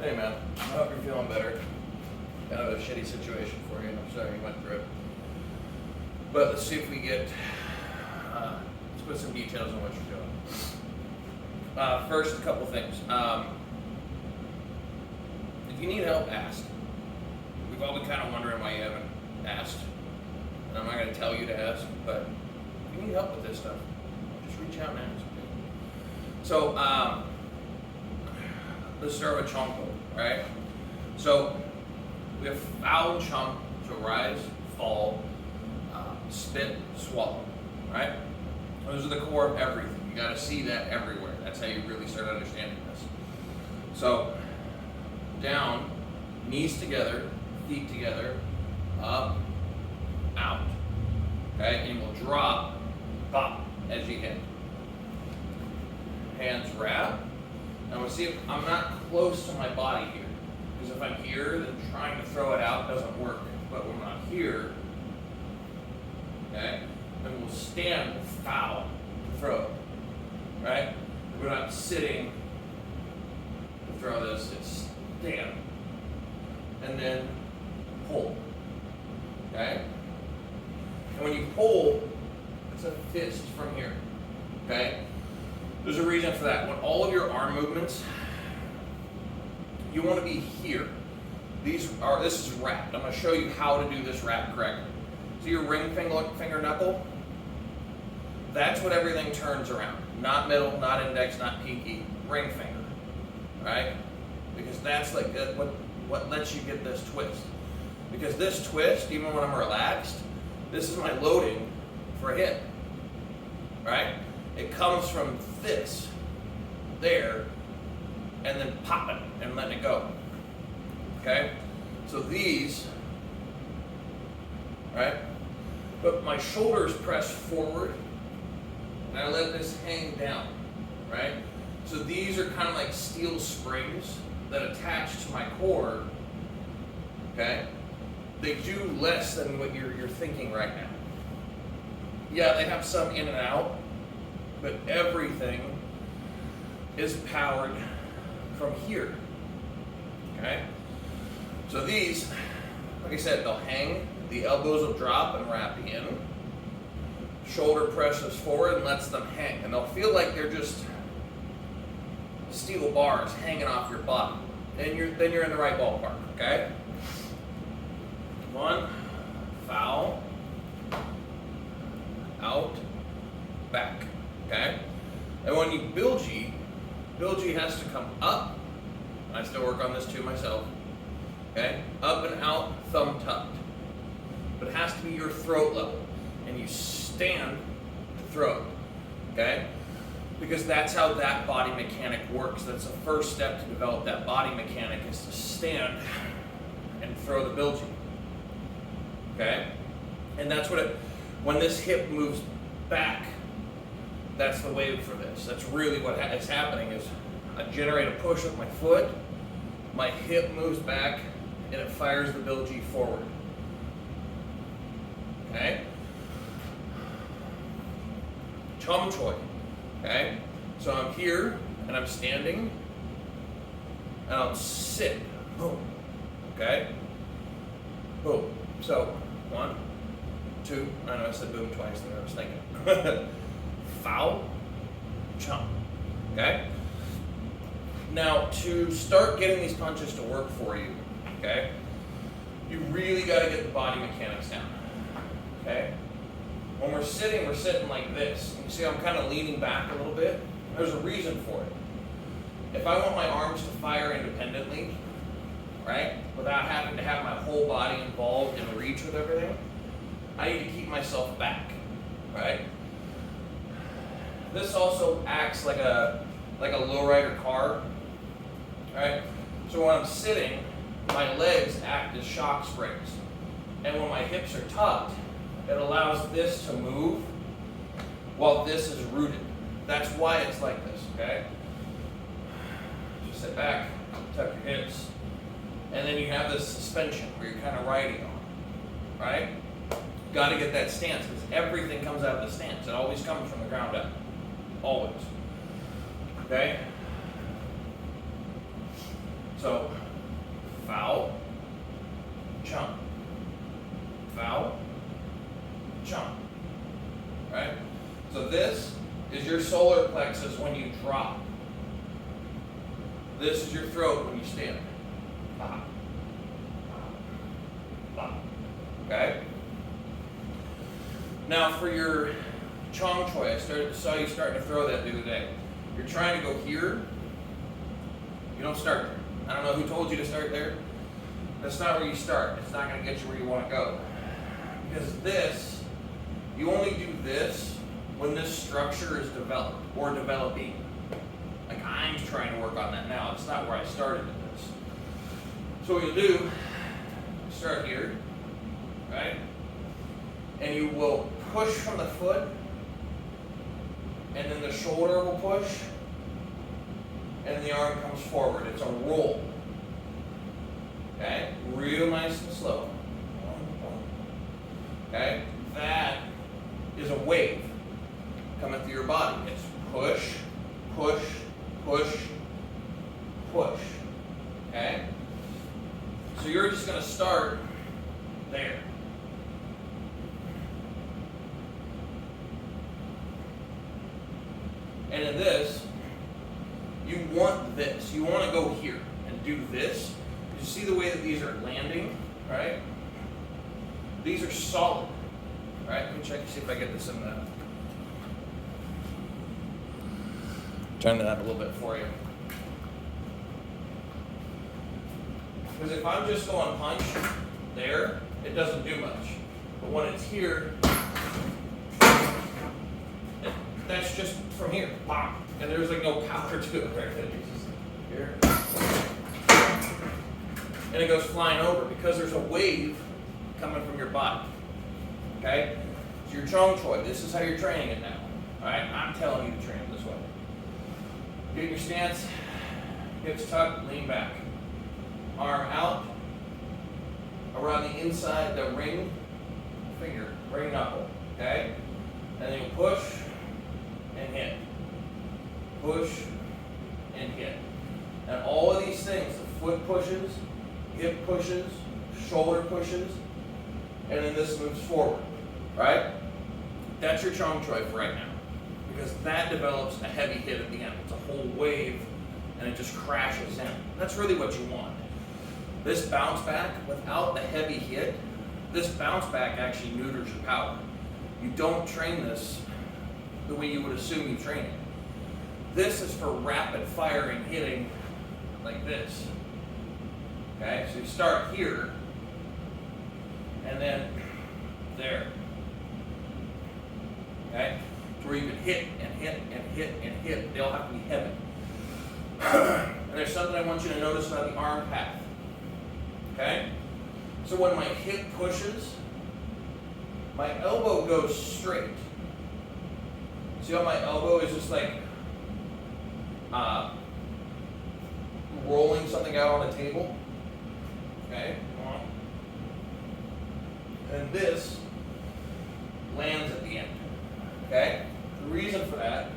Hey man, I hope you're feeling better. Kind of a shitty situation for you, and I'm sorry you went through it. But let's see if we get, let's put some details on what you're doing. First, a couple things. If you need help, ask. We've all been kind of wondering why you haven't asked. And I'm not going to tell you to ask, but if you need help with this stuff, just reach out and ask. So, let's start with chompo, right? So, we have foul and chomp, so rise, fall, spit, swallow, right? Those are the core of everything. You got to see that everywhere. That's how you really start understanding this. So, down, knees together, feet together, up, out, okay? And we'll drop, pop, as you hit. Hands wrap. Now we'll see if I'm not close to my body here. Because if I'm here, then trying to throw it out doesn't work. But when I'm here, okay, then we'll stand foul to throw it, right? We're not sitting to throw this, it's stand. And then pull, okay? And when you pull, it's a fist from here, okay? There's a reason for that. When all of your arm movements, you want to be here. This is wrapped. I'm going to show you how to do this wrap correctly. See your ring finger knuckle? That's what everything turns around. Not middle, not index, not pinky, ring finger, right? Because that's like what lets you get this twist. Because this twist, even when I'm relaxed, this is my loading for a hit, right? It comes from this, there, and then popping and letting it go. Okay? So these, right? But my shoulders press forward, and I let this hang down, right? So these are kind of like steel springs that attach to my core, okay? They do less than what you're thinking right now. Yeah, they have some in and out, but everything is powered from here, okay? So these, like I said, they'll hang, the elbows will drop and wrap in, shoulder presses forward and lets them hang, and they'll feel like they're just steel bars hanging off your body, and then you're in the right ballpark, okay? One, foul, out, back. Okay? And when you bilgee has to come up. I still work on this too myself. Okay? Up and out, thumb tucked. But it has to be your throat level. And you stand to throw it. Okay? Because that's how that body mechanic works. That's the first step to develop that body mechanic, is to stand and throw the bilgee. Okay? And that's what when this hip moves back, that's the wave for this. That's really what is happening, is I generate a push with my foot, my hip moves back, and it fires the bilgee forward. Okay? Chom choi. Okay? So I'm here, and I'm standing, and I'll sit. Boom. Okay? Boom. So, 1, 2, I know I said boom twice there, I was thinking. Foul, chomp, okay? Now, to start getting these punches to work for you, okay, you really got to get the body mechanics down, okay? When we're sitting like this. You see I'm kind of leaning back a little bit? There's a reason for it. If I want my arms to fire independently, right, without having to have my whole body involved in reach with everything, I need to keep myself back, right? This also acts like a lowrider car, right? So when I'm sitting, my legs act as shock springs. And when my hips are tucked, it allows this to move while this is rooted. That's why it's like this, okay? Just sit back, tuck your hips, and then you have this suspension where you're kind of riding on, right? Got to get that stance, because everything comes out of the stance. It always comes from the ground up. Always. Okay? So, foul, jump, foul, jump, right? So this is your solar plexus when you drop. This is your throat when you stand. Pop, pop, pop, okay? Now for your chong choi, I saw you starting to throw that the other day. You're trying to go here. You don't start there. I don't know who told you to start there. That's not where you start. It's not going to get you where you want to go. Because this, you only do this when this structure is developed or developing. Like I'm trying to work on that now. It's not where I started in this. So what you'll do, start here, right? And you will push from the foot, and then the shoulder will push, and the arm comes forward. It's a roll. Okay? Real nice and slow. Okay? That is a wave coming through your body. It's push, push, push, push. Okay? So you're just going to start there. And in this, you want this. You want to go here and do this. You see the way that these are landing, right? These are solid, right? Let me check to see if I get this in the... Turn that up a little bit for you. Because if I'm just going punch there, it doesn't do much. But when it's here, that's just from here, pop. And there's like no power to it, right? It's just here. And it goes flying over because there's a wave coming from your body. Okay? So your chong choi, this is how you're training it now. Alright? I'm telling you to train it this way. Get your stance, hips tucked, lean back. Arm out, around the inside, the ring finger, ring knuckle. Okay? And then you push and hit. Push and hit. And all of these things, the foot pushes, hip pushes, shoulder pushes, and then this moves forward, right? That's your chong choi for right now. Because that develops a heavy hit at the end. It's a whole wave, and it just crashes in. That's really what you want. This bounce back, without the heavy hit, this bounce back actually neuters your power. You don't train this the way you would assume you train it. This is for rapid firing hitting like this. Okay, so you start here, and then there. Okay, to where you can hit and hit and hit and hit. They all have to be heavy. And there's something I want you to notice about the arm path. Okay, so when my hip pushes, my elbow goes straight. See how my elbow is just like rolling something out on a table? Okay, come on. And this lands at the end. Okay? The reason for that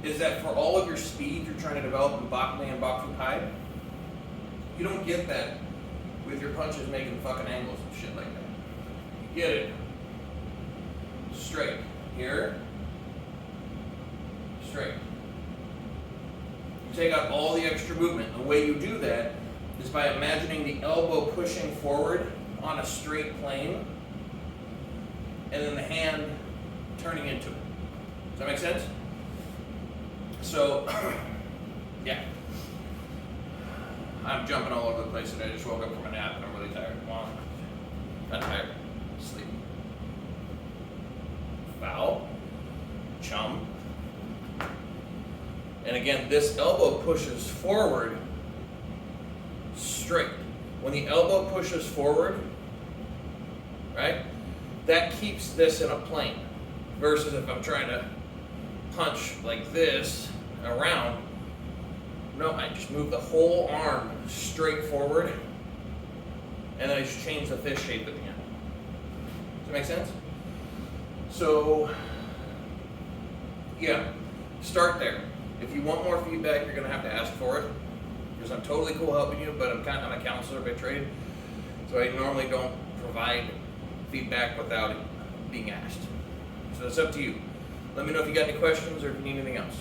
is that for all of your speed you're trying to develop in Bak Mei and Bak Hai, you don't get that with your punches making fucking angles and shit like that. You get it straight. Here, straight. You take out all the extra movement. The way you do that is by imagining the elbow pushing forward on a straight plane, and then the hand turning into it. Does that make sense? So, yeah. I'm jumping all over the place today. I just woke up from a nap and I'm really tired. Well, not tired. Sleep. Foul. Chum. And again, this elbow pushes forward straight. When the elbow pushes forward, right, that keeps this in a plane. Versus if I'm trying to punch like this around, no, I just move the whole arm straight forward, and then I just change the fist shape at the end. Does that make sense? So, yeah, start there. If you want more feedback, you're going to have to ask for it. because I'm totally cool helping you, but I'm a counselor by trade, so I normally don't provide feedback without it being asked. So it's up to you. Let me know if you got any questions or if you need anything else.